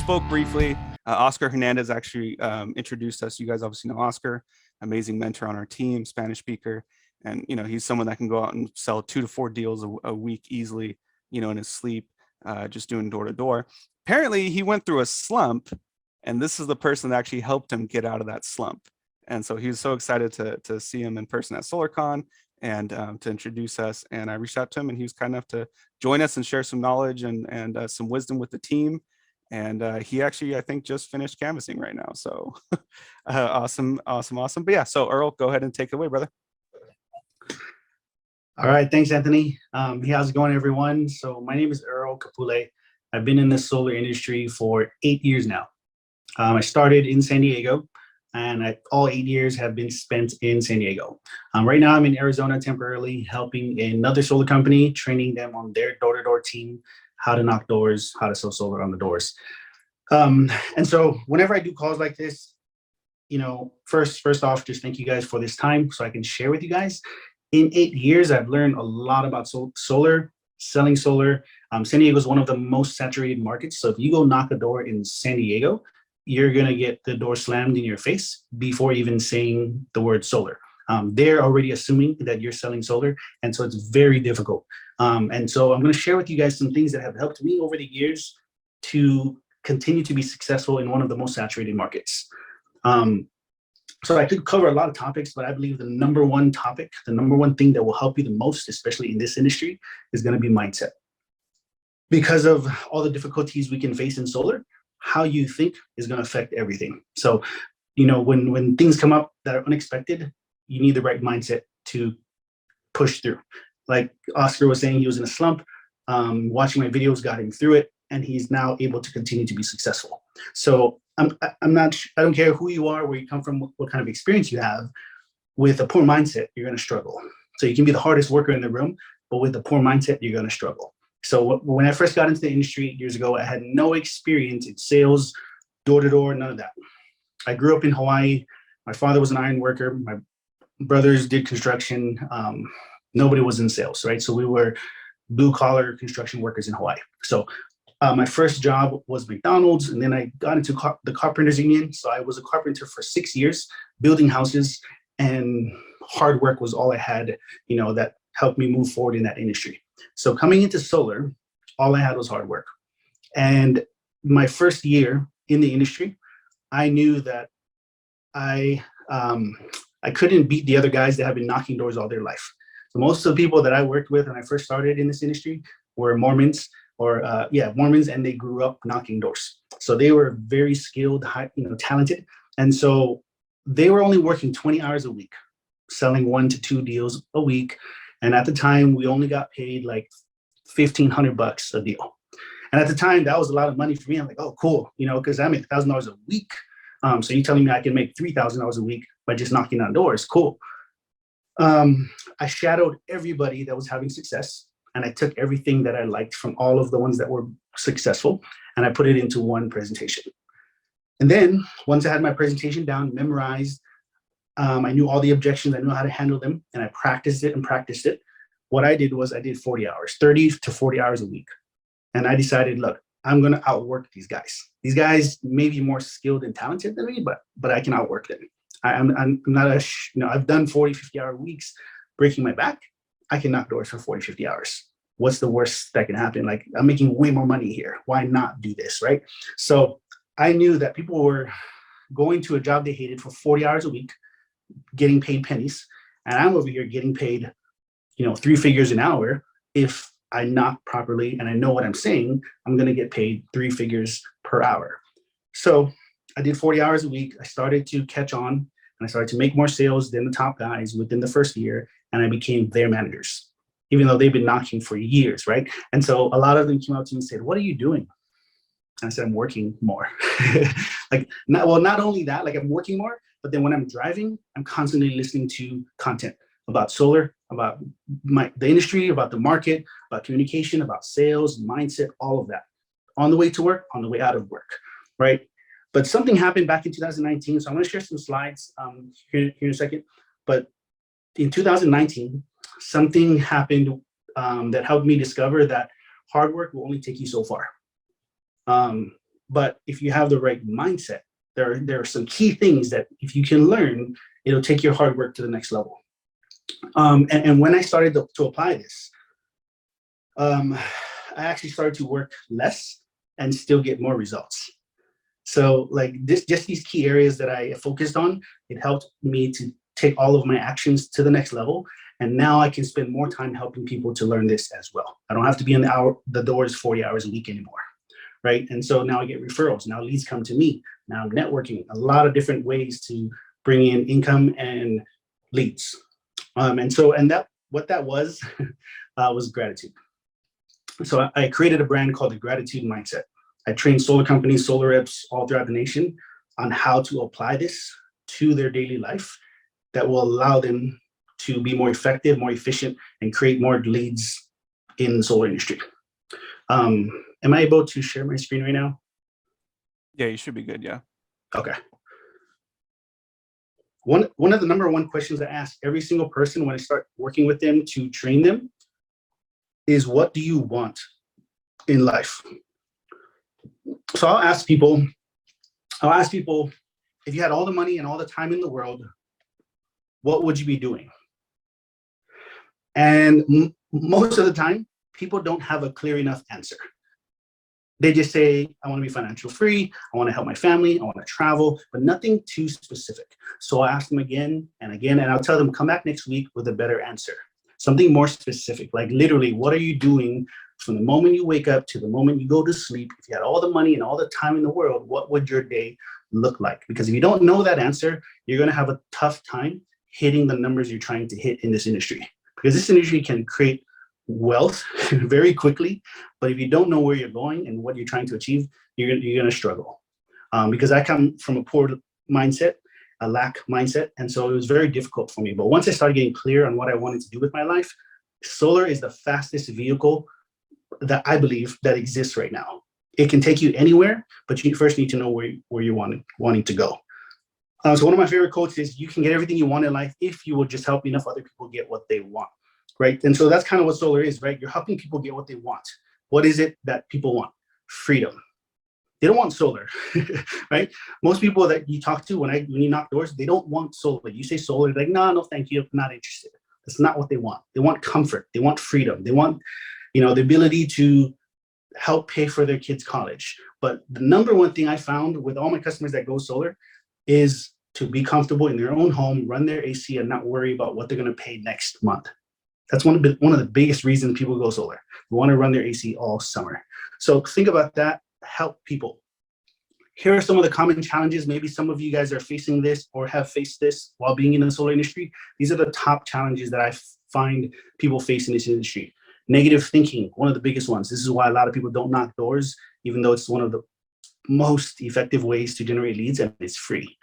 spoke briefly. Oscar Hernandez actually introduced us. You guys obviously know Oscar, amazing mentor on our team, Spanish speaker. And, he's someone that can go out and sell 2 to 4 deals a week easily, in his sleep, just doing door to door. Apparently he went through a slump, and this is the person that actually helped him get out of that slump. And so he was so excited to see him in person at SolarCon and to introduce us. And I reached out to him, and he was kind enough to join us and share some knowledge and some wisdom with the team. And he actually, I think, just finished canvassing right now. So awesome. But yeah, so Earl, go ahead and take it away, brother. All right, thanks, Anthony. Hey, how's it going, everyone? So my name is Earl Kapule. I've been in the solar industry for 8 years now. I started in San Diego, and all 8 years have been spent in San Diego. Right now, I'm in Arizona temporarily, helping another solar company, training them on their door-to-door team, how to knock doors, how to sell solar on the doors. And so whenever I do calls like this, first off, just thank you guys for this time so I can share with you guys. In 8 years, I've learned a lot about solar, selling solar. San Diego is one of the most saturated markets. So if you go knock a door in San Diego, you're going to get the door slammed in your face before even saying the word solar. They're already assuming that you're selling solar. And so it's very difficult. And so I'm going to share with you guys some things that have helped me over the years to continue to be successful in one of the most saturated markets. So I could cover a lot of topics, but I believe the number one topic, the number one thing that will help you the most, especially in this industry, is going to be mindset. Because of all the difficulties we can face in solar, how you think is going to affect everything. So, when things come up that are unexpected, you need the right mindset to push through. Like Oscar was saying, he was in a slump. Watching my videos got him through it, and he's now able to continue to be successful. So I don't care who you are, where you come from, what kind of experience you have. With a poor mindset, you're going to struggle. So you can be the hardest worker in the room, but with a poor mindset, you're going to struggle. So when I first got into the industry 8 years ago, I had no experience in sales, door-to-door, none of that. I grew up in Hawaii. My father was an iron worker. My brothers did construction. Nobody was in sales, right? So we were blue-collar construction workers in Hawaii. So my first job was McDonald's, and then I got into the Carpenters Union. So I was a carpenter for 6 years, building houses, and hard work was all I had, that helped me move forward in that industry. So coming into solar, all I had was hard work. And my first year in the industry, I knew that I couldn't beat the other guys that have been knocking doors all their life. So most of the people that I worked with when I first started in this industry were Mormons, Mormons, and they grew up knocking doors. So they were very skilled, talented. And so they were only working 20 hours a week, selling 1 to 2 deals a week. And at the time, we only got paid like $1,500 a deal. And at the time, that was a lot of money for me. I'm like, oh, cool, because I make $1,000 a week. So you're telling me I can make $3,000 a week by just knocking on doors? Cool. I shadowed everybody that was having success, and I took everything that I liked from all of the ones that were successful, and I put it into one presentation. And then once I had my presentation down, memorized, I knew all the objections, I knew how to handle them, and I practiced it. What I did was I did 40 hours, 30 to 40 hours a week. And I decided, look, I'm going to outwork these guys. These guys may be more skilled and talented than me, but I can outwork them. I'm not I've done 40, 50 hour weeks breaking my back. I can knock doors for 40, 50 hours. What's the worst that can happen? Like, I'm making way more money here. Why not do this, right? So I knew that people were going to a job they hated for 40 hours a week, getting paid pennies. And I'm over here getting paid, 3 figures an hour. If I knock properly and I know what I'm saying, I'm going to get paid 3 figures per hour. So I did 40 hours a week. I started to catch on, and I started to make more sales than the top guys within the first year. And I became their managers, even though they've been knocking for years, right? And so a lot of them came out to me and said, what are you doing? And I said, I'm working more. Not only that, like I'm working more, but then when I'm driving, I'm constantly listening to content about solar, about the industry, about the market, about communication, about sales, mindset, all of that. On the way to work, on the way out of work, right? But something happened back in 2019. So I'm going to share some slides here in a second. But in 2019, something happened that helped me discover that hard work will only take you so far. But if you have the right mindset, there are some key things that if you can learn, it'll take your hard work to the next level. And when I started to apply this, I actually started to work less and still get more results. So like this, just these key areas that I focused on, it helped me to take all of my actions to the next level. And now I can spend more time helping people to learn this as well. I don't have to be in the doors 40 hours a week anymore, right? And so now I get referrals. Now leads come to me. Now I'm networking, a lot of different ways to bring in income and leads. What that was was gratitude. So I created a brand called the Gratitude Mindset. I train solar companies, solar reps all throughout the nation on how to apply this to their daily life that will allow them to be more effective, more efficient, and create more leads in the solar industry. Am I able to share my screen right now? Yeah, you should be good. Yeah. Okay. One of the number one questions I ask every single person when I start working with them to train them is, what do you want in life? So I'll ask people, if you had all the money and all the time in the world, what would you be doing? And most of the time, people don't have a clear enough answer. They just say, I want to be financial free, I want to help my family, I want to travel, but nothing too specific. So I ask them again and again, and I'll tell them, come back next week with a better answer. Something more specific, like literally, what are you doing from the moment you wake up to the moment you go to sleep? If you had all the money and all the time in the world, what would your day look like? Because if you don't know that answer, you're going to have a tough time hitting the numbers you're trying to hit in this industry. Because this industry can create wealth very quickly, but if you don't know where you're going and what you're trying to achieve, you're going to struggle. Because I come from a poor mindset, a lack mindset, and so it was very difficult for me. But once I started getting clear on what I wanted to do with my life, solar is the fastest vehicle that I believe that exists right now. It can take you anywhere, but you first need to know where you're wanting to go. So one of my favorite quotes is, you can get everything you want in life if you will just help enough other people get what they want, right? And so that's kind of what solar is, right? You're helping people get what they want. What is it that people want? Freedom. They don't want solar, right? Most people that you talk to when you knock doors, they don't want solar. You say solar, they're like, no, thank you, I'm not interested. That's not what they want. They want comfort. They want freedom. They want, the ability to help pay for their kids' college. But the number one thing I found with all my customers that go solar is to be comfortable in their own home, run their AC, and not worry about what they're going to pay next month. That's one of the biggest reasons people go solar. They want to run their AC all summer. So think about that. Help people. Here are some of the common challenges. Maybe some of you guys are facing this or have faced this while being in the solar industry. These are the top challenges that I find people face in this industry. Negative thinking, one of the biggest ones. This is why a lot of people don't knock doors, even though it's one of the most effective ways to generate leads, and it's free.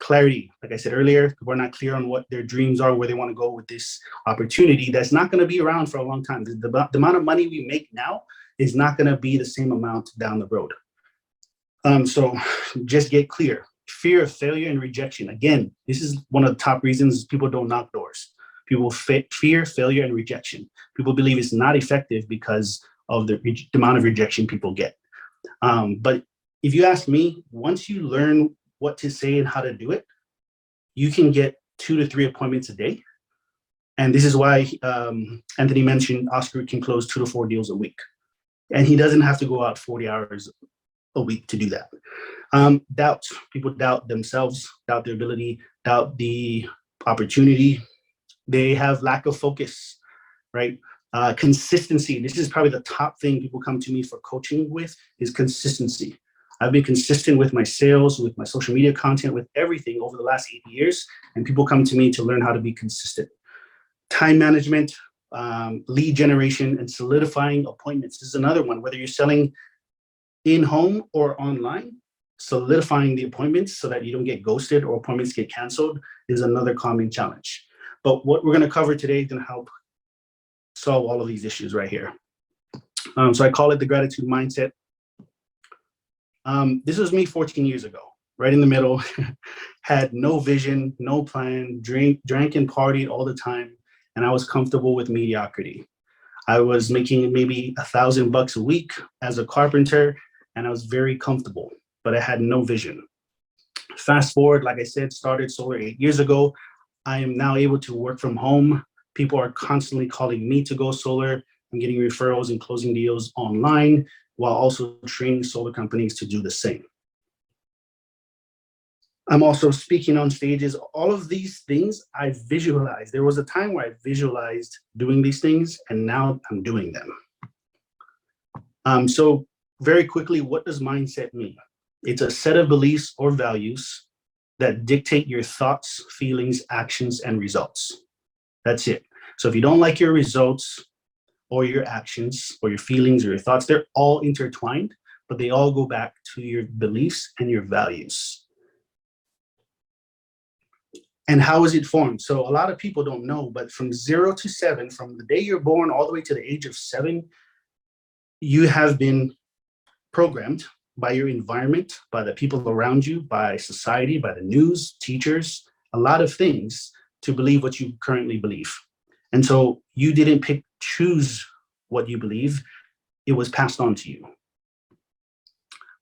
Clarity, like I said earlier, we're not clear on what their dreams are, where they want to go with this opportunity that's not going to be around for a long time. The amount of money we make now is not going to be the same amount down the road. So just get clear. Fear of failure and rejection. Again, this is one of the top reasons people don't knock doors. People fear failure and rejection. People believe it's not effective because of the amount of rejection people get. But if you ask me, once you learn what to say and how to do it, you can get 2 to 3 appointments a day. And this is why Anthony mentioned Oscar can close 2 to 4 deals a week. And he doesn't have to go out 40 hours a week to do that. Doubt. People doubt themselves, doubt their ability, doubt the opportunity. They have lack of focus, right? Consistency. This is probably the top thing people come to me for coaching with, is consistency. I've been consistent with my sales, with my social media content, with everything over the last 8 years, and people come to me to learn how to be consistent. Time management, lead generation, and solidifying appointments. This is another one, whether you're selling in-home or online, solidifying the appointments so that you don't get ghosted or appointments get canceled is another common challenge. But what we're going to cover today is going to help solve all of these issues right here. So I call it the gratitude mindset. This was me 14 years ago, right in the middle, had no vision, no plan, drank and partied all the time, and I was comfortable with mediocrity. I was making maybe $1,000 a week as a carpenter, and I was very comfortable, but I had no vision. Fast forward, like I said, started solar 8 years ago. I am now able to work from home. People are constantly calling me to go solar. I'm getting referrals and closing deals online while also training solar companies to do the same. I'm also speaking on stages. All of these things I visualized. There was a time where I visualized doing these things, and now I'm doing them. So very quickly, what does mindset mean? It's a set of beliefs or values that dictate your thoughts, feelings, actions, and results. That's it. So if you don't like your results or your actions or your feelings or your thoughts, they're all intertwined, but they all go back to your beliefs and your values. And how is it formed? So a lot of people don't know, but from 0 to 7, from the day you're born all the way to the age of 7, you have been programmed by your environment, by the people around you, by society, by the news, teachers, a lot of things to believe what you currently believe. And so you didn't choose what you believe, it was passed on to you.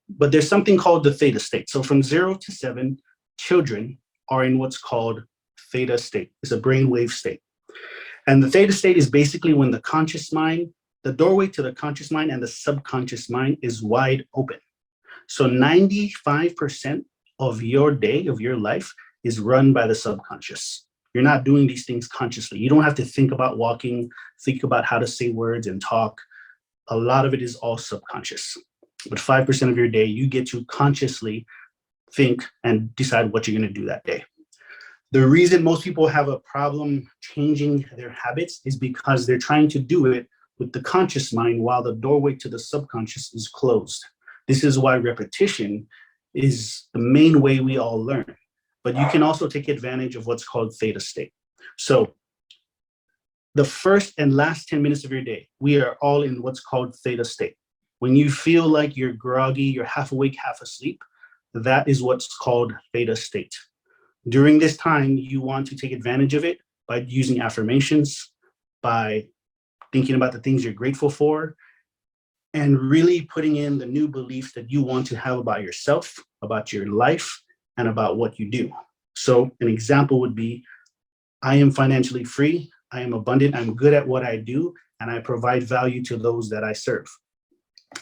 But there's something called the theta state. So from 0 to 7, children are in what's called theta state. It's a brainwave state. And the theta state is basically when the conscious mind, the doorway to the conscious mind and the subconscious mind is wide open. So 95% of your day, of your life, is run by the subconscious. You're not doing these things consciously. You don't have to think about walking, think about how to say words and talk. A lot of it is all subconscious. But 5% of your day, you get to consciously think and decide what you're going to do that day. The reason most people have a problem changing their habits is because they're trying to do it with the conscious mind while the doorway to the subconscious is closed. This is why repetition is the main way we all learn. But you can also take advantage of what's called theta state. So the first and last 10 minutes of your day, we are all in what's called theta state. When you feel like you're groggy, you're half awake, half asleep, that is what's called theta state. During this time, you want to take advantage of it by using affirmations, by thinking about the things you're grateful for, and really putting in the new beliefs that you want to have about yourself, about your life, and about what you do. So an example would be, I am financially free, I am abundant, I'm good at what I do, and I provide value to those that I serve.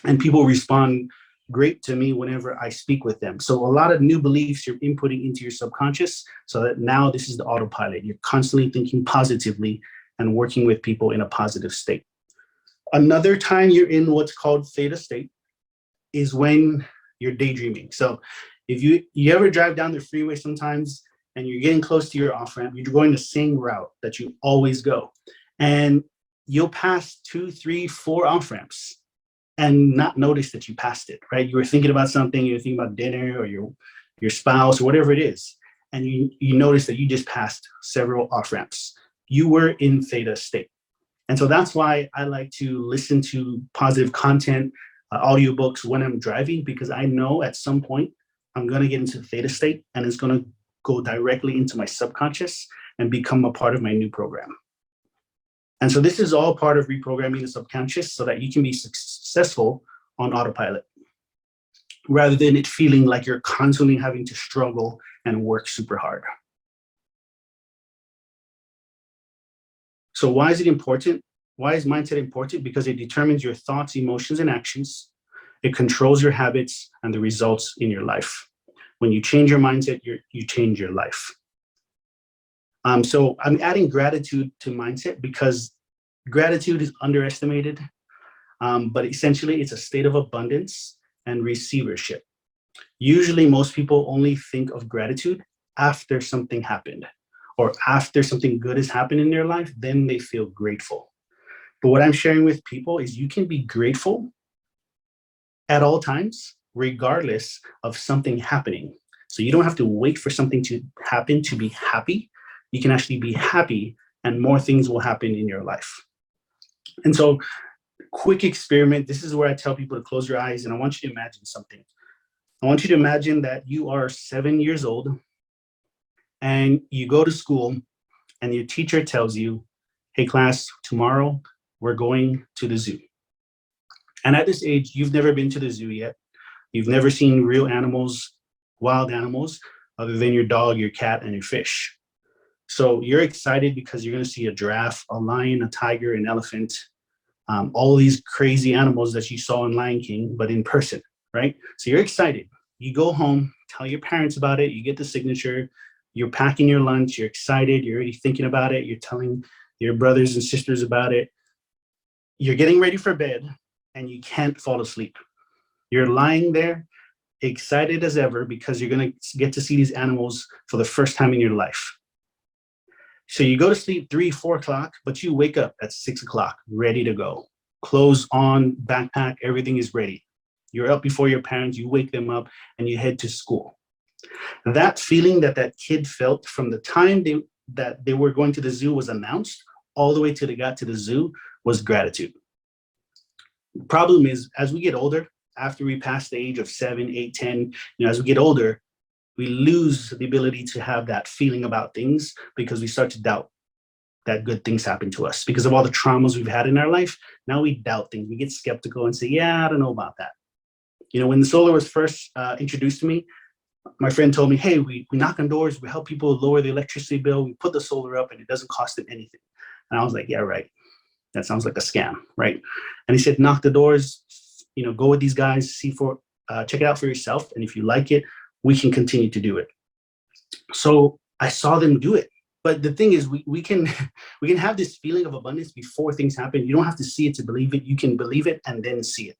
And people respond great to me whenever I speak with them. So a lot of new beliefs you're inputting into your subconscious, so that now this is the autopilot. You're constantly thinking positively and working with people in a positive state. Another time you're in what's called theta state is when you're daydreaming. So if you ever drive down the freeway sometimes and you're getting close to your off-ramp, you're going the same route that you always go. And you'll pass 2, 3, 4 off-ramps and not notice that you passed it, right? You were thinking about something, you're thinking about dinner or your spouse or whatever it is. And you notice that you just passed several off-ramps. You were in theta state. And so that's why I like to listen to positive content, audiobooks when I'm driving, because I know at some point I'm going to get into theta state and it's going to go directly into my subconscious and become a part of my new program. And so this is all part of reprogramming the subconscious so that you can be successful on autopilot, rather than it feeling like you're constantly having to struggle and work super hard. So why is it important? Why is mindset important? Because it determines your thoughts, emotions, and actions. It controls your habits and the results in your life. When you change your mindset, you change your life. So I'm adding gratitude to mindset because gratitude is underestimated, but essentially it's a state of abundance and receivership. Usually most people only think of gratitude after something happened or after something good has happened in their life, then they feel grateful. But what I'm sharing with people is you can be grateful at all times, regardless of something happening. So you don't have to wait for something to happen to be happy. You can actually be happy and more things will happen in your life. And so, quick experiment. This is where I tell people to close your eyes and I want you to imagine something. I want you to imagine that you are 7 years old and you go to school and your teacher tells you, hey class, tomorrow we're going to the zoo. And at this age, you've never been to the zoo yet. You've never seen real animals, wild animals, other than your dog, your cat, and your fish. So you're excited because you're going to see a giraffe, a lion, a tiger, an elephant, all these crazy animals that you saw in Lion King, but in person, right? So you're excited. You go home, tell your parents about it, you get the signature, you're packing your lunch, you're excited, you're already thinking about it, you're telling your brothers and sisters about it. You're getting ready for bed and you can't fall asleep. You're lying there excited as ever because you're going to get to see these animals for the first time in your life. So you go to sleep 3, 4 o'clock, but you wake up at 6 o'clock, ready to go. Clothes on, backpack, everything is ready. You're up before your parents, you wake them up, and you head to school. That feeling that that kid felt from the time that they were going to the zoo was announced, all the way till they got to the zoo, was gratitude. The problem is, as we get older, after we pass the age of 7, 8, 10, as we get older, we lose the ability to have that feeling about things because we start to doubt that good things happen to us because of all the traumas we've had in our life. Now we doubt things. We get skeptical and say, yeah, I don't know about that. When the solar was first introduced to me, my friend told me, hey, we knock on doors, we help people lower the electricity bill, we put the solar up and it doesn't cost them anything. And I was like, yeah, right. That sounds like a scam, right? And he said, knock the doors, go with these guys, check it out for yourself. And if you like it, we can continue to do it. So I saw them do it. But the thing is, we can have this feeling of abundance before things happen. You don't have to see it to believe it. You can believe it and then see it.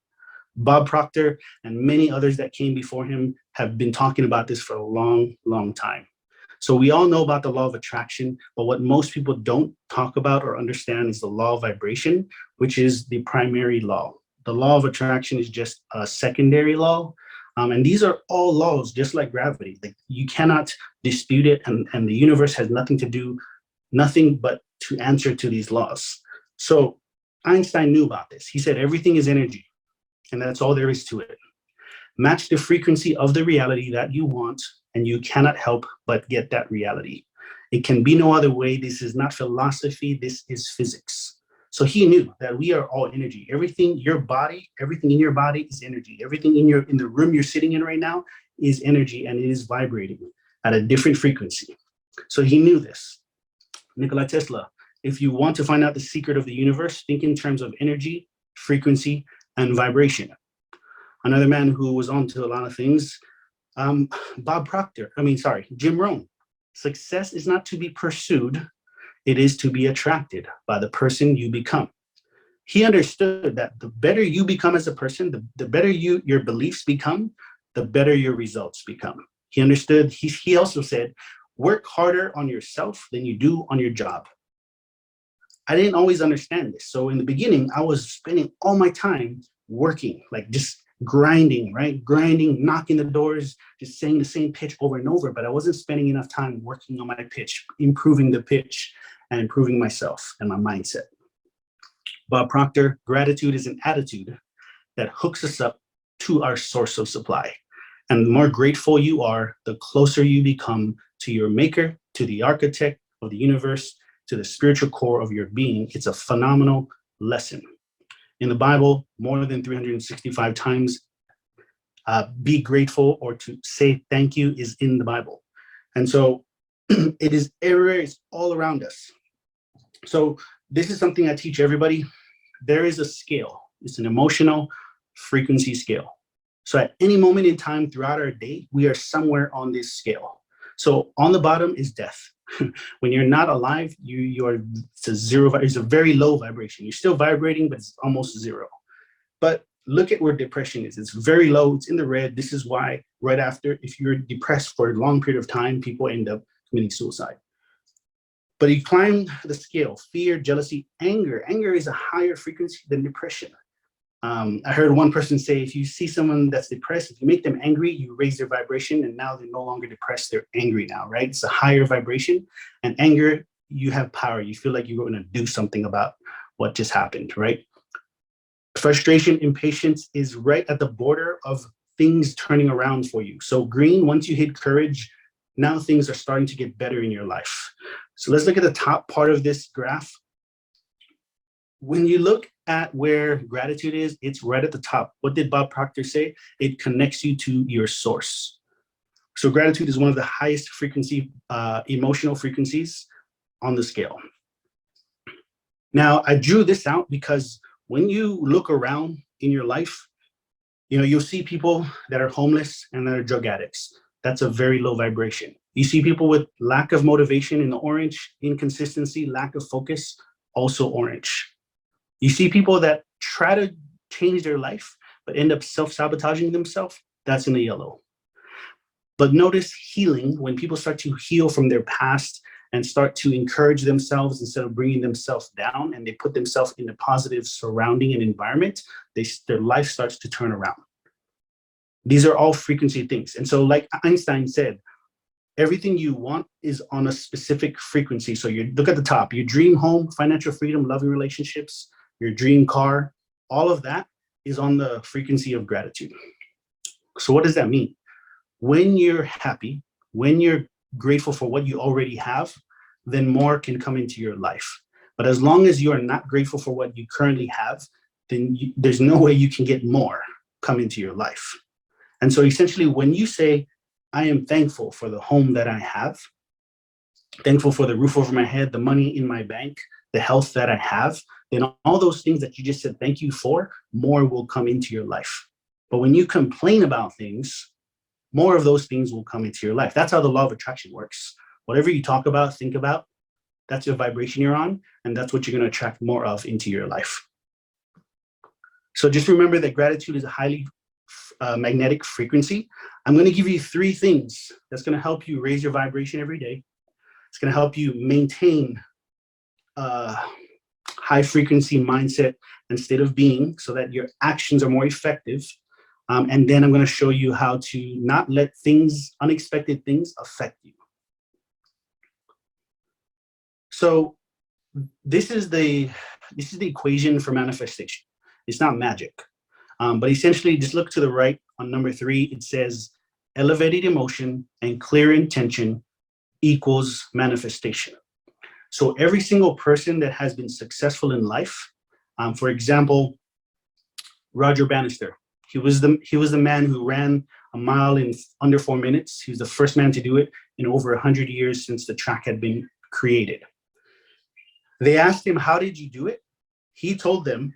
Bob Proctor and many others that came before him have been talking about this for a long, long time. So we all know about the law of attraction, but what most people don't talk about or understand is the law of vibration, which is the primary law. The law of attraction is just a secondary law. And these are all laws, just like gravity. Like, you cannot dispute it, and the universe has nothing but to answer to these laws. So Einstein knew about this. He said everything is energy, and that's all there is to it. Match the frequency of the reality that you want, and you cannot help but get that reality. It can be no other way. This is not philosophy. This is physics. So he knew that we are all energy. Everything in your body is energy. Everything in the room you're sitting in right now is energy, and it is vibrating at a different frequency. So he knew this. Nikola Tesla, if you want to find out the secret of the universe, think in terms of energy, frequency, and vibration. Another man who was onto a lot of things, Jim Rohn. Success is not to be pursued. It is to be attracted by the person you become. He understood that the better you become as a person, the better your beliefs become, the better your results become. He understood, he also said, work harder on yourself than you do on your job. I didn't always understand this. So in the beginning, I was spending all my time working, like just grinding, right? Grinding, knocking the doors, just saying the same pitch over and over, but I wasn't spending enough time working on my pitch, improving the pitch, and improving myself and my mindset. Bob Proctor, gratitude is an attitude that hooks us up to our source of supply. And the more grateful you are, the closer you become to your maker, to the architect of the universe, to the spiritual core of your being. It's a phenomenal lesson. In the Bible, more than 365 times, be grateful or to say thank you is in the Bible. And so it is everywhere, it's all around us. So this is something I teach everybody. There is a scale. It's an emotional frequency scale. So at any moment in time throughout our day, we are somewhere on this scale. So on the bottom is death. When you're not alive, it's a zero. It's a very low vibration. You're still vibrating, but it's almost zero. But look at where depression is. It's very low. It's in the red. This is why right after, if you're depressed for a long period of time, people end up committing suicide. But you climb the scale: fear, jealousy, anger. Anger is a higher frequency than depression. I heard one person say, if you see someone that's depressed, if you make them angry, you raise their vibration, and now they're no longer depressed, they're angry now, right? It's a higher vibration. And anger, you have power. You feel like you're going to do something about what just happened, right? Frustration, impatience is right at the border of things turning around for you. So green, once you hit courage, now things are starting to get better in your life. So let's look at the top part of this graph. When you look at where gratitude is, it's right at the top. What did Bob Proctor say? It connects you to your source. So gratitude is one of the highest frequency, emotional frequencies on the scale. Now, I drew this out because when you look around in your life, you'll see people that are homeless and that are drug addicts. That's a very low vibration. You see people with lack of motivation in the orange, inconsistency, lack of focus, also orange. You see people that try to change their life, but end up self-sabotaging themselves, that's in the yellow. But notice healing, when people start to heal from their past and start to encourage themselves instead of bringing themselves down, and they put themselves in a positive surrounding and environment, their life starts to turn around. These are all frequency things. And so like Einstein said, everything you want is on a specific frequency. So you look at the top, your dream home, financial freedom, loving relationships, your dream car, all of that is on the frequency of gratitude. So what does that mean? When you're happy, when you're grateful for what you already have, then more can come into your life. But as long as you are not grateful for what you currently have, then there's no way you can get more come into your life. And so essentially, when you say, I am thankful for the home that I have, thankful for the roof over my head, the money in my bank, the health that I have, then all those things that you just said thank you for, more will come into your life. But when you complain about things, more of those things will come into your life. That's how the law of attraction works. Whatever you talk about, think about, that's your vibration you're on, and that's what you're going to attract more of into your life. So just remember that gratitude is a highly magnetic frequency. I'm going to give you 3 things that's going to help you raise your vibration every day. It's going to help you maintain a high frequency mindset and state of being so that your actions are more effective. And then I'm going to show you how to not let unexpected things affect you. So this is the equation for manifestation. It's not magic. But essentially, just look to the right on number 3. It says elevated emotion and clear intention equals manifestation. So every single person that has been successful in life, for example, Roger Bannister, he was the man who ran a mile in under 4 minutes. He was the first man to do it in over 100 years since the track had been created. They asked him, how did you do it? He told them,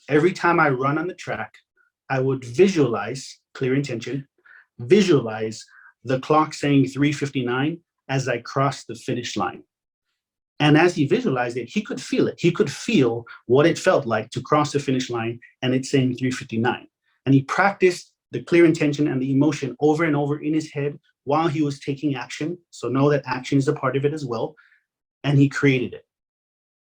every time I run on the track, I would visualize, clear intention, visualize the clock saying 3:59 as I crossed the finish line. And as he visualized it, he could feel it. He could feel what it felt like to cross the finish line and it's saying 3:59. And he practiced the clear intention and the emotion over and over in his head while he was taking action. So know that action is a part of it as well. And he created it.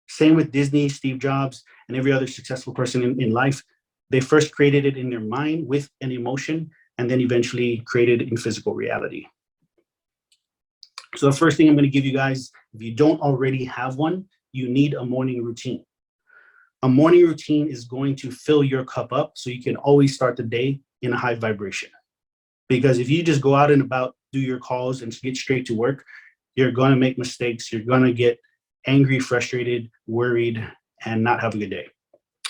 Same with Disney, Steve Jobs, and every other successful person in life. They first created it in their mind with an emotion, and then eventually created it in physical reality. So the first thing I'm going to give you guys, if you don't already have one, you need a morning routine. A morning routine is going to fill your cup up so you can always start the day in a high vibration. Because if you just go out and about, do your calls and get straight to work, you're going to make mistakes. You're going to get angry, frustrated, worried, and not have a good day.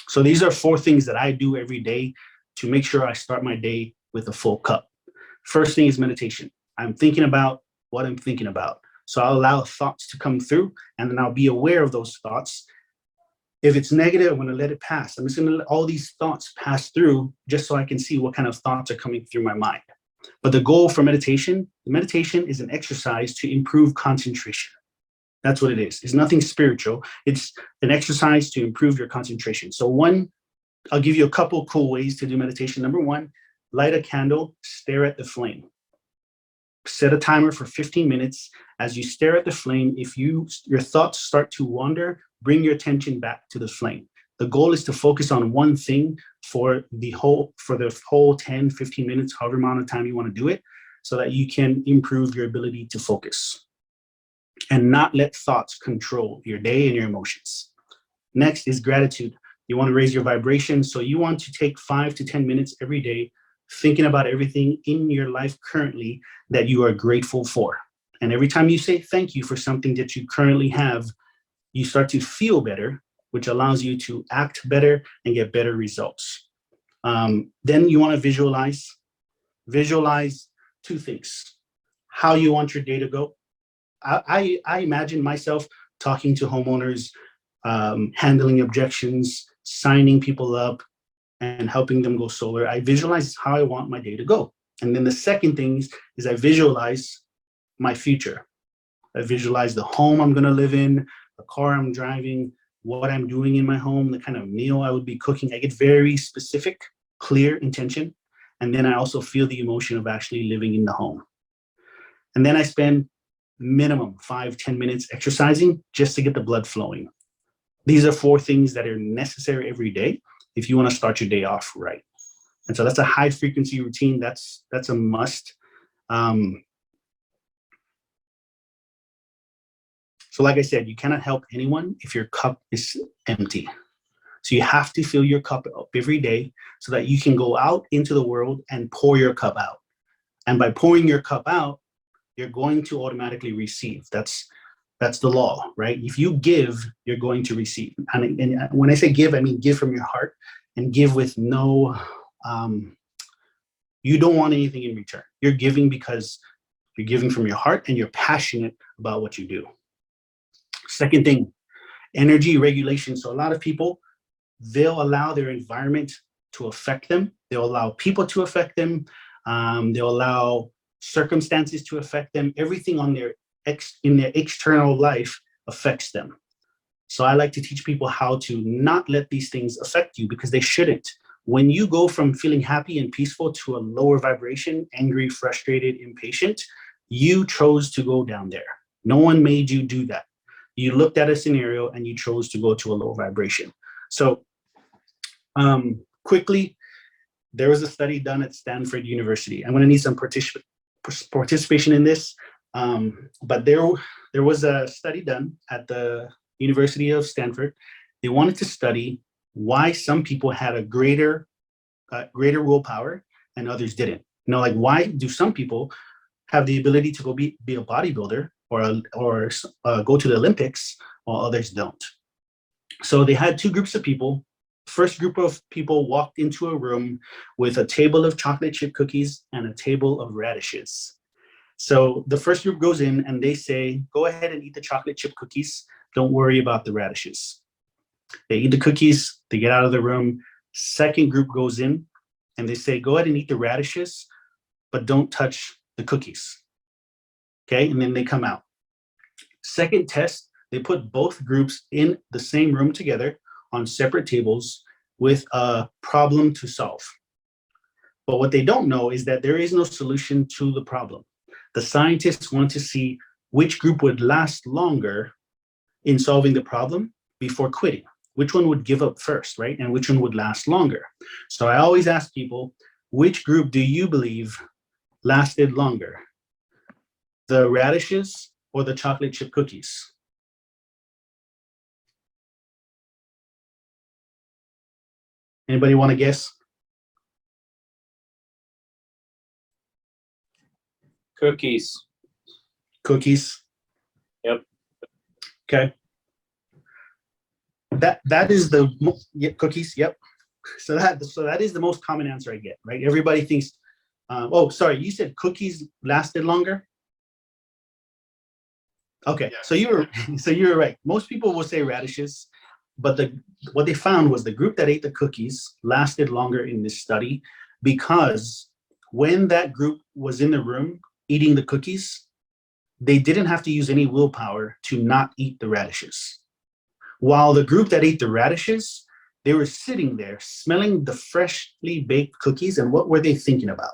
So these are 4 things that I do every day to make sure I start my day with a full cup. First thing is meditation. I'm thinking about what I'm thinking about. So I'll allow thoughts to come through, and then I'll be aware of those thoughts. If it's negative, I'm going to let it pass. I'm just going to let all these thoughts pass through just so I can see what kind of thoughts are coming through my mind. But the goal for meditation, the meditation is an exercise to improve concentration. That's what it is. It's nothing spiritual. It's an exercise to improve your concentration. So I'll give you a couple cool ways to do meditation. Number 1, light a candle, stare at the flame. Set a timer for 15 minutes. As you stare at the flame, if your thoughts start to wander, bring your attention back to the flame. The goal is to focus on one thing for the whole 10, 15 minutes, however amount of time you want to do it, so that you can improve your ability to focus and not let thoughts control your day and your emotions. Next is gratitude. You want to raise your vibration. So you want to take 5 to 10 minutes every day thinking about everything in your life currently that you are grateful for. And every time you say thank you for something that you currently have, you start to feel better, which allows you to act better and get better results. Then you want to visualize. Visualize two things: how you want your day to go. I imagine myself talking to homeowners, handling objections, signing people up, and helping them go solar. I visualize how I want my day to go. And then the second thing is I visualize my future. I visualize the home I'm going to live in, the car I'm driving, what I'm doing in my home, the kind of meal I would be cooking. I get very specific, clear intention. And then I also feel the emotion of actually living in the home. And then I spend minimum 5-10 minutes exercising just to get the blood flowing. These are 4 things that are necessary every day if you want to start your day off right. And so that's a high frequency routine. That's a must. So like I said, you cannot help anyone if your cup is empty. So you have to fill your cup up every day so that you can go out into the world and pour your cup out. And by pouring your cup out, you're going to automatically receive. That's the law, right? If you give, you're going to receive. And when I say give, I mean give from your heart, and give with no, you don't want anything in return. You're giving because you're giving from your heart and you're passionate about what you do. Second thing, energy regulation. So a lot of people, they'll allow their environment to affect them. They'll allow people to affect them. They'll allow circumstances to affect them. Everything on in their external life affects them. So I like to teach people how to not let these things affect you, because they shouldn't. When you go from feeling happy and peaceful to a lower vibration, angry, frustrated, impatient, you chose to go down there. No one made you do that. You looked at a scenario and you chose to go to a low vibration. So quickly, there was a study done at Stanford University. I'm going to need some participation in this, but there was a study done at the University of Stanford. They wanted to study why some people had a greater willpower and others didn't. You know, like, why do some people have the ability to go be a bodybuilder or go to the Olympics while others don't? So they had 2 groups of people. First group of people walked into a room with a table of chocolate chip cookies and a table of radishes. So the first group goes in and they say, go ahead and eat the chocolate chip cookies. Don't worry about the radishes. They eat the cookies, they get out of the room. Second group goes in and they say, go ahead and eat the radishes, but don't touch the cookies. Okay, and then they come out. Second test, they put both groups in the same room together on separate tables with a problem to solve. But what they don't know is that there is no solution to the problem. The scientists want to see which group would last longer in solving the problem before quitting. Which one would give up first, right? And which one would last longer? So I always ask people, which group do you believe lasted longer? The radishes or the chocolate chip cookies? Anybody want to guess? Cookies. Cookies. Yep. Okay. That is the cookies. Yep. So that is the most common answer I get, right? Everybody thinks, oh, sorry, you said cookies lasted longer? Okay, yeah. So you were right. Most people will say radishes, but what they found was the group that ate the cookies lasted longer in this study, because when that group was in the room eating the cookies, they didn't have to use any willpower to not eat the radishes. While the group that ate the radishes, they were sitting there smelling the freshly baked cookies, and what were they thinking about?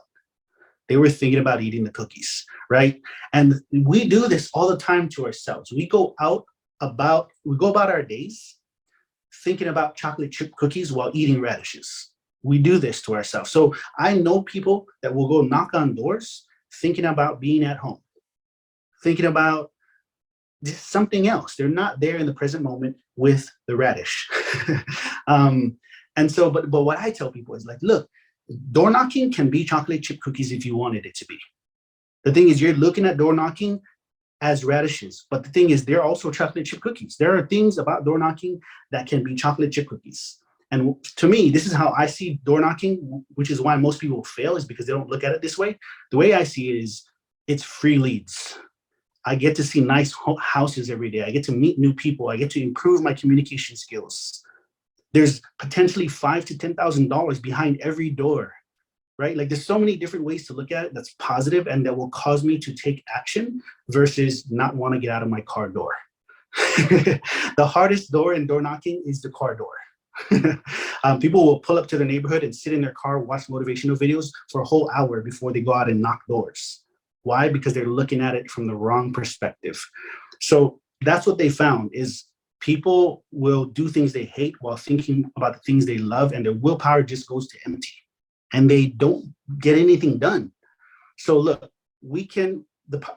They were thinking about eating the cookies, right? And we do this all the time to ourselves. We go about our days thinking about chocolate chip cookies while eating radishes. We do this to ourselves. So I know people that will go knock on doors thinking about being at home, thinking about just something else. They're not there in the present moment with the radish. And so, but what I tell people is like, look, door knocking can be chocolate chip cookies if you wanted it to be. The thing is, you're looking at door knocking as radishes. But the thing is, they're also chocolate chip cookies. There are things about door knocking that can be chocolate chip cookies. And to me, this is how I see door knocking, which is why most people fail, is because they don't look at it this way. The way I see it is it's free leads. I get to see nice houses every day. I get to meet new people. I get to improve my communication skills. There's potentially $5,000 to $10,000 behind every door, right? Like there's so many different ways to look at it that's positive and that will cause me to take action versus not want to get out of my car door. The hardest door in door knocking is the car door. People will pull up to the neighborhood and sit in their car, watch motivational videos for a whole hour before they go out and knock doors. Why? Because they're looking at it from the wrong perspective. So that's what they found is people will do things they hate while thinking about the things they love, and their willpower just goes to empty and they don't get anything done. So look, the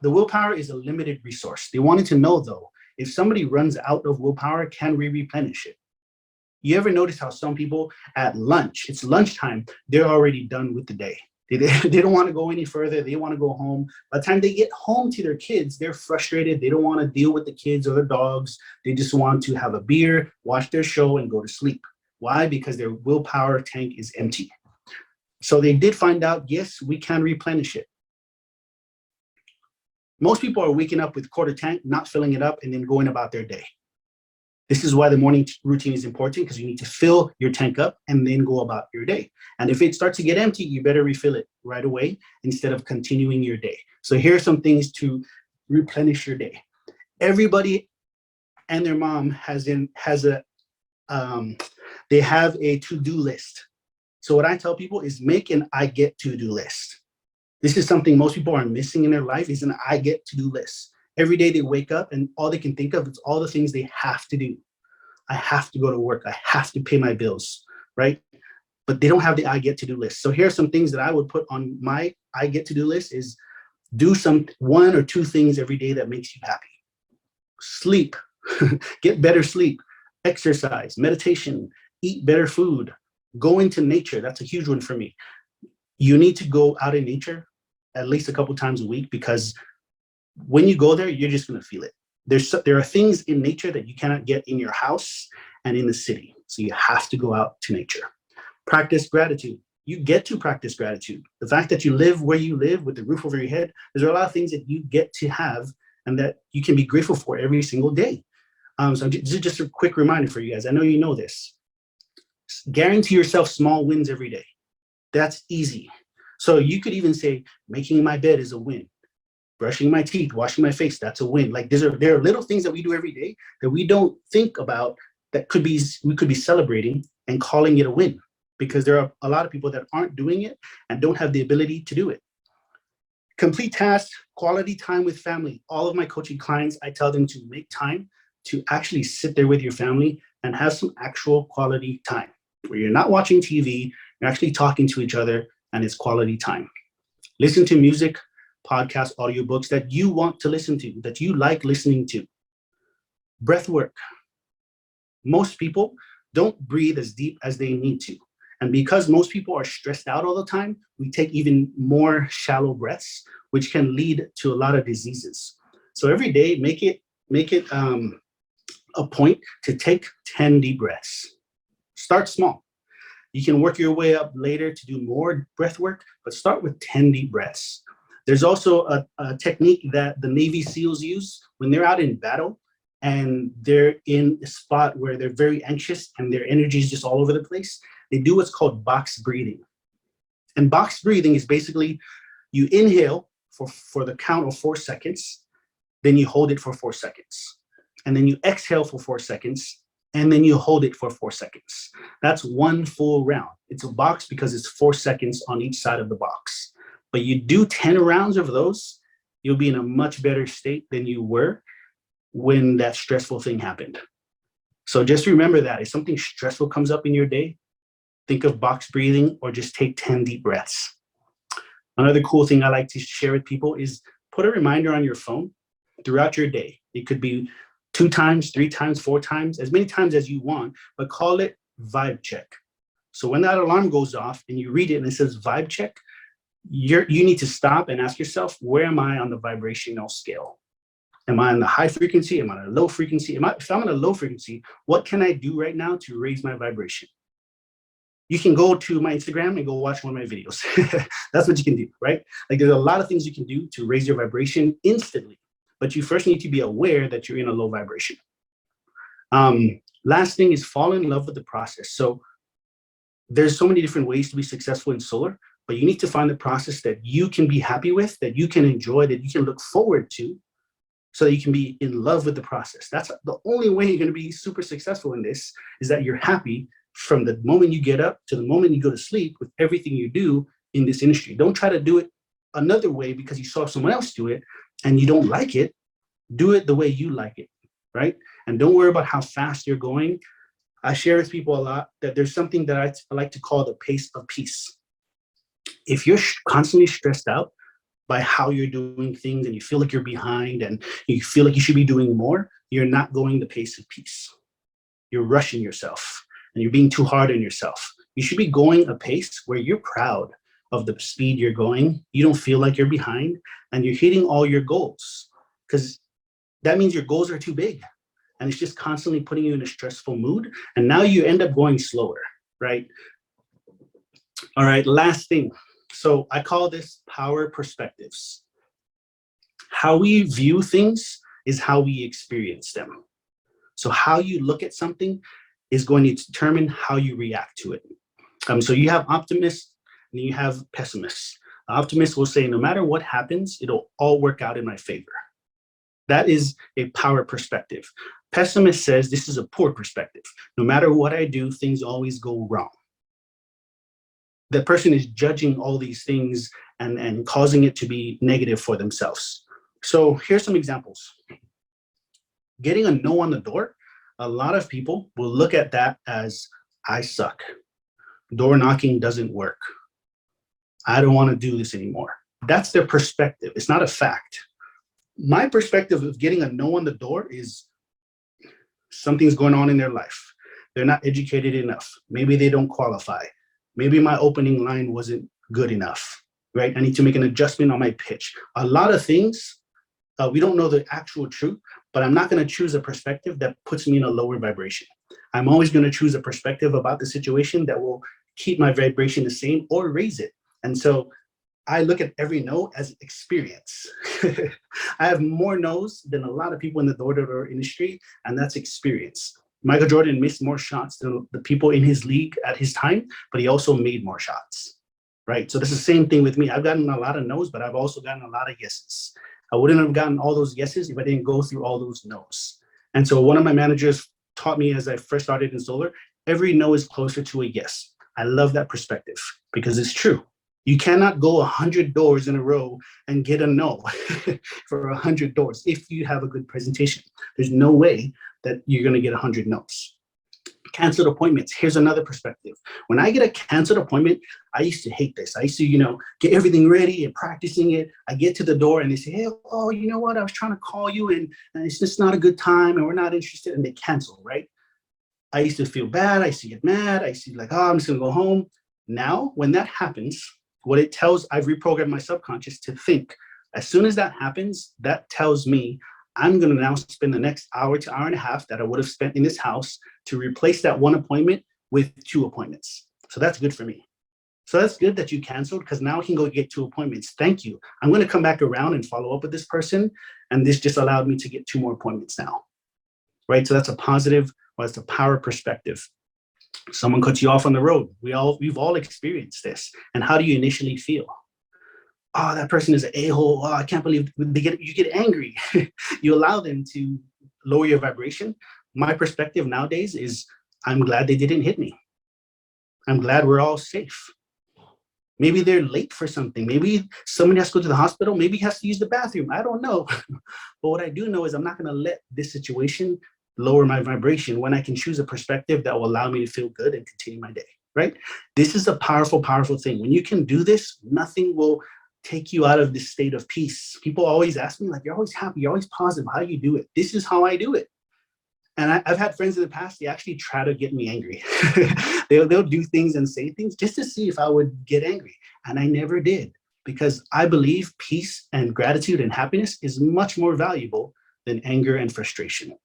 willpower is a limited resource. They wanted to know though, if somebody runs out of willpower, can we replenish it? You ever notice how some people at lunch, it's lunchtime, they're already done with the day. They don't want to go any further. They want to go home. By the time they get home to their kids, they're frustrated. They don't want to deal with the kids or the dogs. They just want to have a beer, watch their show, and go to sleep. Why? Because their willpower tank is empty. So they did find out, yes, we can replenish it. Most people are waking up with quarter tank, not filling it up, and then going about their day. This is why the morning routine is important, because you need to fill your tank up and then go about your day. And if it starts to get empty, you better refill it right away instead of continuing your day. So here are some things to replenish your day. Everybody and their mom they have a to-do list. So what I tell people is make an I get to-do list. This is something most people are missing in their life, is an I get to-do list. Every day they wake up and all they can think of is all the things they have to do. I have to go to work. I have to pay my bills, right? But they don't have the I get to do list. So here are some things that I would put on my I get to do list is do one or two things every day that makes you happy. Sleep, get better sleep, exercise, meditation, eat better food, go into nature. That's a huge one for me. You need to go out in nature at least a couple times a week, because when you go there, you're just going to feel it. There are things in nature that you cannot get in your house and in the city. So you have to go out to nature. Practice gratitude. You get to practice gratitude. The fact that you live where you live with the roof over your head, there are a lot of things that you get to have and that you can be grateful for every single day. So just a quick reminder for you guys. I know you know this. Guarantee yourself small wins every day. That's easy. So you could even say, making my bed is a win. Brushing my teeth, washing my face, that's a win. Like there are little things that we do every day that we don't think about that we could be celebrating and calling it a win, because there are a lot of people that aren't doing it and don't have the ability to do it. Complete tasks, quality time with family. All of my coaching clients, I tell them to make time to actually sit there with your family and have some actual quality time where you're not watching TV, you're actually talking to each other, and it's quality time. Listen to music, podcasts, audiobooks that you want to listen to, that you like listening to. Breath work. Most people don't breathe as deep as they need to. And because most people are stressed out all the time, we take even more shallow breaths, which can lead to a lot of diseases. So every day, make it a point to take 10 deep breaths. Start small. You can work your way up later to do more breath work, but start with 10 deep breaths. There's also a technique that the Navy SEALs use when they're out in battle and they're in a spot where they're very anxious and their energy is just all over the place. They do what's called box breathing. And box breathing is basically you inhale for the count of 4 seconds, then you hold it for 4 seconds. And then you exhale for 4 seconds, and then you hold it for 4 seconds. That's one full round. It's a box because it's 4 seconds on each side of the box. But you do 10 rounds of those, you'll be in a much better state than you were when that stressful thing happened. So just remember that if something stressful comes up in your day, think of box breathing or just take 10 deep breaths. Another cool thing I like to share with people is put a reminder on your phone throughout your day. It could be 2 times, 3 times, 4 times, as many times as you want, but call it vibe check. So when that alarm goes off and you read it and it says vibe check, you need to stop and ask yourself, where am I on the vibrational scale? Am I on the high frequency? Am I on a low frequency? If I'm on a low frequency, what can I do right now to raise my vibration? You can go to my Instagram and go watch one of my videos. That's what you can do, right? Like there's a lot of things you can do to raise your vibration instantly, but you first need to be aware that you're in a low vibration. Last thing is fall in love with the process. So there's so many different ways to be successful in solar, but you need to find the process that you can be happy with, that you can enjoy, that you can look forward to, so that you can be in love with the process. That's the only way you're going to be super successful in this, is that you're happy from the moment you get up to the moment you go to sleep with everything you do in this industry. Don't try to do it another way because you saw someone else do it and you don't like it. Do it the way you like it, right? And don't worry about how fast you're going. I share with people a lot that there's something that I like to call the pace of peace. If you're constantly stressed out by how you're doing things and you feel like you're behind and you feel like you should be doing more, you're not going the pace of peace. You're rushing yourself and you're being too hard on yourself. You should be going a pace where you're proud of the speed you're going. You don't feel like you're behind and you're hitting all your goals, because that means your goals are too big and it's just constantly putting you in a stressful mood. And now you end up going slower, right? All right, last thing. So I call this power perspectives. How we view things is how we experience them. So how you look at something is going to determine how you react to it. So you have optimists and you have pessimists. Optimists will say, no matter what happens, it'll all work out in my favor. That is a power perspective. Pessimist says this is a poor perspective. No matter what I do, things always go wrong. The person is judging all these things and causing it to be negative for themselves. So here's some examples. Getting a no on the door, a lot of people will look at that as, I suck. Door knocking doesn't work. I don't want to do this anymore. That's their perspective. It's not a fact. My perspective of getting a no on the door is something's going on in their life. They're not educated enough. Maybe they don't qualify. Maybe my opening line wasn't good enough, right? I need to make an adjustment on my pitch. A lot of things, we don't know the actual truth, but I'm not going to choose a perspective that puts me in a lower vibration. I'm always going to choose a perspective about the situation that will keep my vibration the same or raise it. And so I look at every no as experience. I have more no's than a lot of people in the door-to-door industry, and that's experience. Michael Jordan missed more shots than the people in his league at his time, but he also made more shots, right? So this is the same thing with me. I've gotten a lot of no's, but I've also gotten a lot of yeses. I wouldn't have gotten all those yeses if I didn't go through all those no's. And so one of my managers taught me as I first started in solar, every no is closer to a yes. I love that perspective because it's true. You cannot go 100 doors in a row and get a no for 100 doors if you have a good presentation. There's no way that you're going to get 100 no's. Canceled appointments. Here's another perspective. When I get a canceled appointment, I used to hate this. I used to, get everything ready and practicing it. I get to the door and they say, hey, oh, you know what? I was trying to call you and it's just not a good time and we're not interested. And they cancel, right? I used to feel bad. I used to get mad. I used to be like, oh, I'm just going to go home. Now, when that happens, what it tells, I've reprogrammed my subconscious to think, as soon as that happens, that tells me I'm going to now spend the next hour to hour and a half that I would have spent in this house to replace that one appointment with 2 appointments. So that's good for me. So that's good that you canceled because now I can go get 2 appointments. Thank you. I'm going to come back around and follow up with this person. And this just allowed me to get 2 more appointments now, right? So that's a positive, or it's a power perspective. Someone cuts you off on the road. We've all experienced this. And how do you initially feel? Oh, that person is an a-hole. Oh, I can't believe you get angry. You allow them to lower your vibration. My perspective nowadays is I'm glad they didn't hit me. I'm glad we're all safe. Maybe they're late for something. Maybe somebody has to go to the hospital. Maybe he has to use the bathroom. I don't know. But what I do know is I'm not going to let this situation lower my vibration when I can choose a perspective that will allow me to feel good and continue my day, right? This is a powerful, powerful thing. When you can do this, nothing will take you out of this state of peace. People always ask me, like, you're always happy, you're always positive. How do you do it? This is how I do it. And I've had friends in the past, they actually try to get me angry. They'll do things and say things just to see if I would get angry. And I never did, because I believe peace and gratitude and happiness is much more valuable than anger and frustration.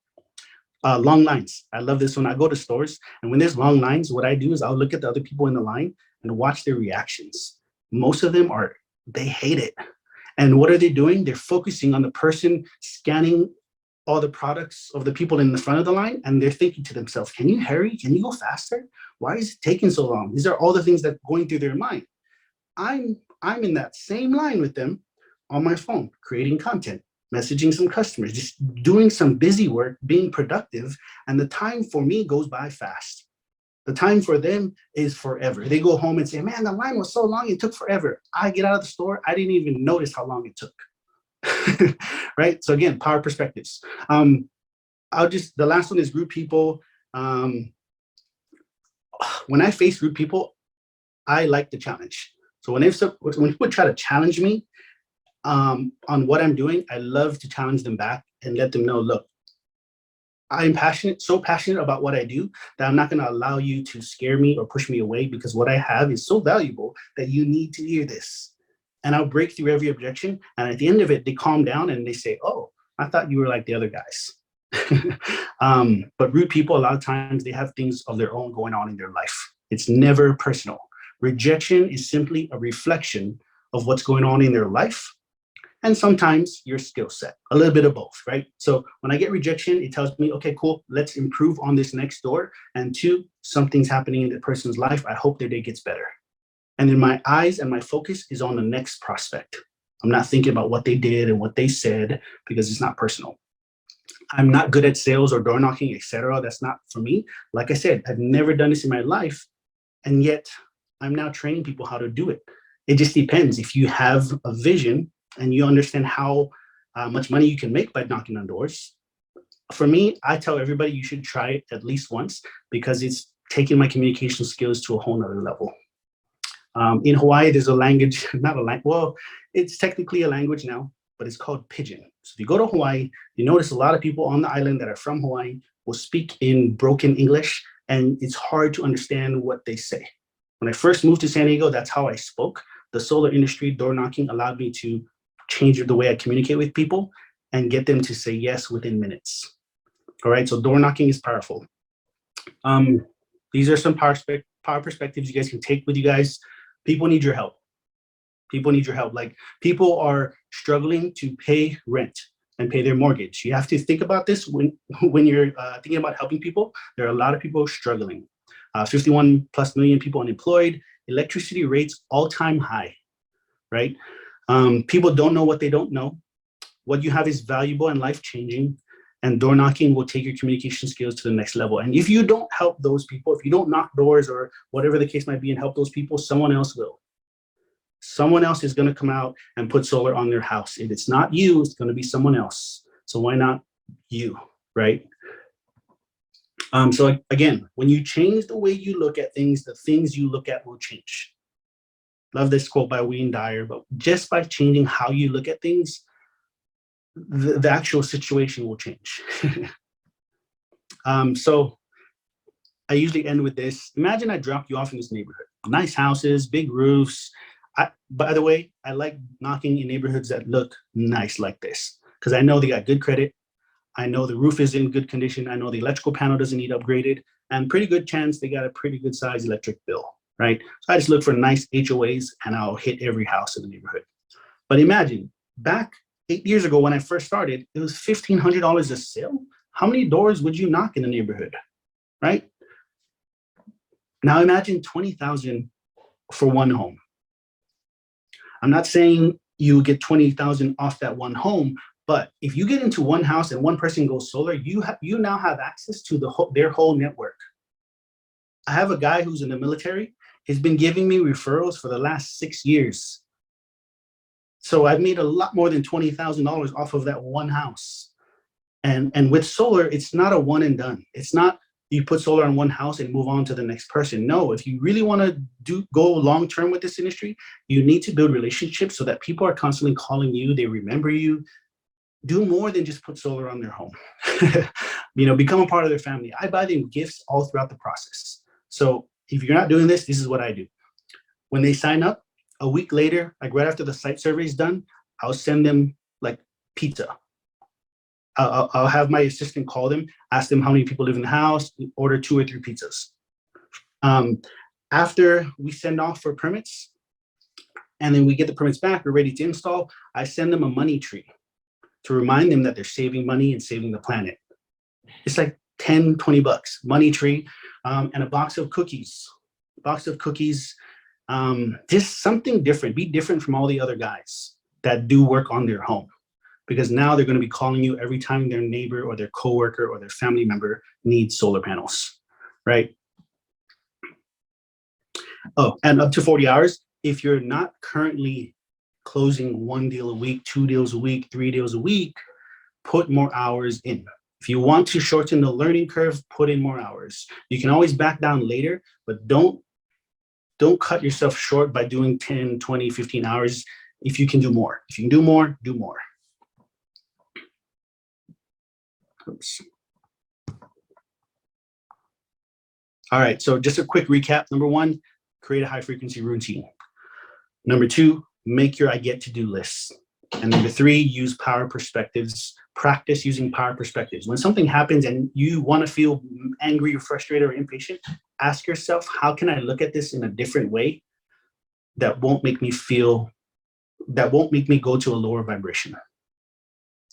Long lines. I love this one. I go to stores, and when there's long lines, what I do is I'll look at the other people in the line and watch their reactions. Most of them they hate it. And what are they doing? They're focusing on the person scanning all the products of the people in the front of the line, and they're thinking to themselves, can you hurry? Can you go faster? Why is it taking so long? These are all the things that are going through their mind. I'm in that same line with them on my phone, creating content, messaging some customers, just doing some busy work, being productive, and the time for me goes by fast. The time for them is forever. They go home and say, man, the line was so long, it took forever. I get out of the store, I didn't even notice how long it took. Right? So again, power perspectives. The last one is rude people. When I face rude people, I like the challenge. So when people try to challenge me on what I'm doing, I love to challenge them back and let them know, look, I'm so passionate about what I do that I'm not going to allow you to scare me or push me away, because what I have is so valuable that you need to hear this. And I'll break through every objection. And at the end of it, they calm down and they say, oh, I thought you were like the other guys. But rude people, a lot of times they have things of their own going on in their life. It's never personal. Rejection is simply a reflection of what's going on in their life, and sometimes your skill set, a little bit of both, right? So when I get rejection, it tells me, okay, cool, let's improve on this next door. And two, something's happening in the person's life. I hope their day gets better. And then my eyes and my focus is on the next prospect. I'm not thinking about what they did and what they said, because it's not personal. I'm not good at sales or door knocking, etc. That's not for me. Like I said, I've never done this in my life, and yet I'm now training people how to do it. It just depends. If you have a vision and you understand how much money you can make by knocking on doors. For me, I tell everybody you should try it at least once, because it's taking my communication skills to a whole nother level. In Hawaii, there's a language, well, it's technically a language now, but it's called Pidgin. So if you go to Hawaii, you notice a lot of people on the island that are from Hawaii will speak in broken English, and it's hard to understand what they say. When I first moved to San Diego, that's how I spoke. The solar industry, door knocking, allowed me to change the way I communicate with people and get them to say yes within minutes. All right, so door knocking is powerful. These are some power perspectives you guys can take with you guys. People need your help. People need your help. Like, people are struggling to pay rent and pay their mortgage. You have to think about this when you're thinking about helping people. There are a lot of people struggling. 51 plus million people unemployed. Electricity rates all-time high, right? People don't know what they don't know. What you have is valuable and life-changing, and door knocking will take your communication skills to the next level. And if you don't help those people, if you don't knock doors or whatever the case might be and help those people, someone else will. Someone else is going to come out and put solar on their house. If it's not you, it's going to be someone else. So why not you, right? So again, when you change the way you look at things, the things you look at will change. Love this quote by Wayne Dyer, but just by changing how you look at things, the actual situation will change. So I usually end with this. Imagine I dropped you off in this neighborhood. Nice houses, big roofs. By the way, I like knocking in neighborhoods that look nice like this, because I know they got good credit. I know the roof is in good condition. I know the electrical panel doesn't need upgraded, and pretty good chance they got a pretty good size electric bill, right? So I just look for nice HOAs and I'll hit every house in the neighborhood. But imagine back 8 years ago when I first started, it was $1,500 a sale. How many doors would you knock in the neighborhood, right? Now imagine $20,000 for one home. I'm not saying you get $20,000 off that one home, but if you get into one house and one person goes solar, you now have access to their whole network. I have a guy who's in the military. He's been giving me referrals for the last 6 years. So I've made a lot more than $20,000 off of that one house. And with solar, it's not a one and done. It's not you put solar on one house and move on to the next person. No, if you really want to go long-term with this industry, you need to build relationships so that people are constantly calling you, they remember you. Do more than just put solar on their home. Become a part of their family. I buy them gifts all throughout the process. So if you're not doing this, this is what I do. When they sign up, a week later, like right after the site survey is done, I'll send them like pizza. I'll have my assistant call them, ask them how many people live in the house, order 2 or 3 pizzas. After we send off for permits, and then we get the permits back, we're ready to install, I send them a money tree to remind them that they're saving money and saving the planet. It's like 10, 20 bucks, money tree, and a box of cookies. Just something different. Be different from all the other guys that do work on their home, because now they're going to be calling you every time their neighbor or their coworker or their family member needs solar panels, right? Oh, and up to 40 hours. If you're not currently closing 1 deal a week, 2 deals a week, 3 deals a week, put more hours in. If you want to shorten the learning curve, put in more hours. You can always back down later, but don't cut yourself short by doing 10, 20, 15 hours if you can do more. If you can do more, do more. Oops. All right, so just a quick recap. Number 1, create a high frequency routine. Number 2, make your I get to do lists. And number 3, use power perspectives. Practice using power perspectives. When something happens and you want to feel angry or frustrated or impatient, ask yourself, how can I look at this in a different way that won't make me go to a lower vibration?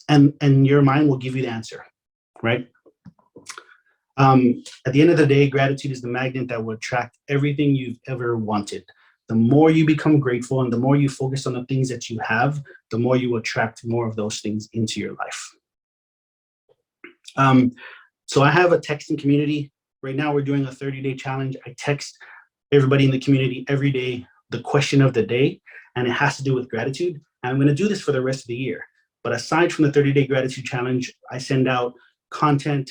And your mind will give you the answer, right? At the end of the day, gratitude is the magnet that will attract everything you've ever wanted. The more you become grateful and the more you focus on the things that you have, the more you attract more of those things into your life. So I have a texting community. Right now we're doing a 30-day challenge. I text everybody in the community every day the question of the day, and it has to do with gratitude. And I'm going to do this for the rest of the year. But aside from the 30-day gratitude challenge, I send out content,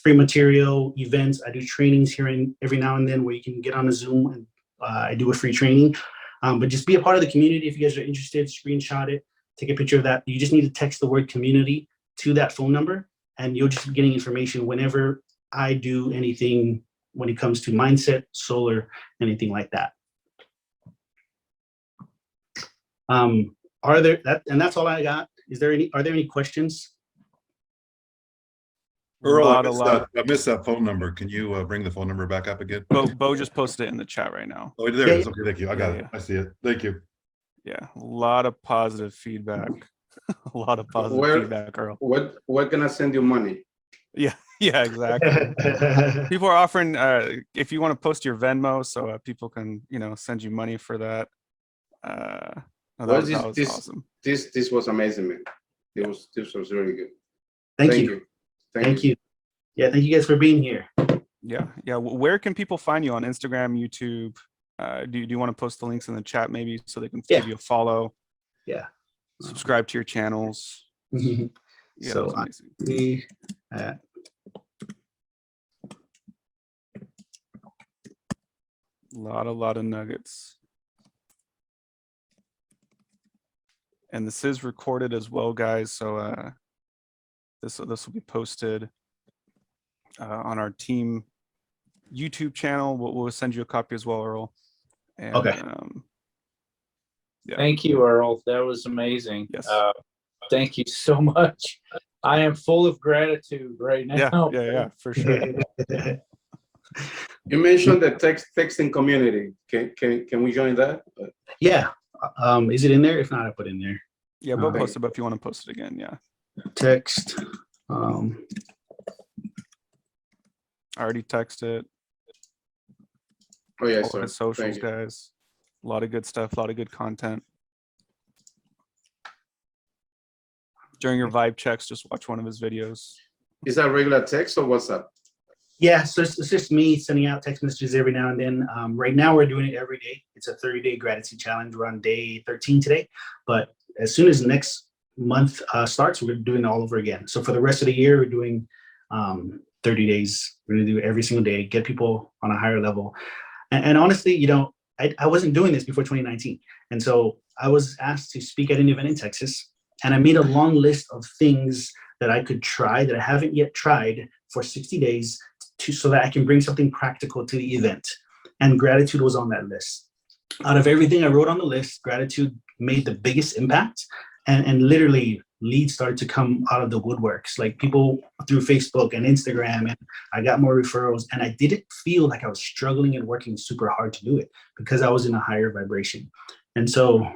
free material, events. I do trainings here and every now and then where you can get on a Zoom and I do a free training. But just be a part of the community. If you guys are interested, screenshot it, take a picture of that. You just need to text the word community to that phone number, and you'll just be getting information whenever I do anything when it comes to mindset, solar, anything like that. And that's all I got. Are there any questions? Earl, I missed that phone number. Can you bring the phone number back up again? Bo just posted it in the chat right now. Oh, there it is. Okay, thank you. I got it. I see it. Thank you. Yeah, a lot of positive feedback. A lot of positive feedback, Earl. What can I send you money? Yeah, exactly. People are offering, if you want to post your Venmo, so people can, send you money for that. That was awesome. This was amazing, man. This was really good. Thank you. Thank you. Yeah, thank you guys for being here. Yeah. Where can people find you on Instagram, YouTube? Do you want to post the links in the chat maybe so they can give you a follow? Yeah. Subscribe to your channels. Yeah, so a lot of nuggets. And this is recorded as well, guys. So this will be posted on our team YouTube channel. We'll send you a copy as well, Earl. And, okay. Yeah. Thank you, Earl. That was amazing. Yes. Thank you so much. I am full of gratitude right now. Yeah, for sure. You mentioned the texting community. Can we join that? Yeah. Is it in there? If not, I put it in there. Yeah, we'll post it, but if you want to post it again, yeah. Text. I already texted. Oh yeah, sorry. Socials, guys. A lot of good stuff, a lot of good content. During your vibe checks, just watch one of his videos. Is that regular text or WhatsApp? Yeah, so it's just me sending out text messages every now and then. Right now, we're doing it every day. It's a 30-day gratitude challenge. We're on day 13 today. But as soon as next month starts, we're doing it all over again. So for the rest of the year, we're doing 30 days. We're going to do it every single day, get people on a higher level. And honestly, I wasn't doing this before 2019. And so I was asked to speak at an event in Texas. And I made a long list of things that I could try that I haven't yet tried for 60 days so that I can bring something practical to the event. And gratitude was on that list. Out of everything I wrote on the list, gratitude made the biggest impact. And literally leads started to come out of the woodworks, like people through Facebook and Instagram, and I got more referrals, and I didn't feel like I was struggling and working super hard to do it because I was in a higher vibration. And so,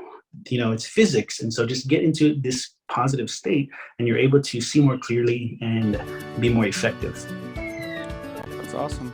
you know, it's physics. And so just get into this positive state and you're able to see more clearly and be more effective. That's awesome.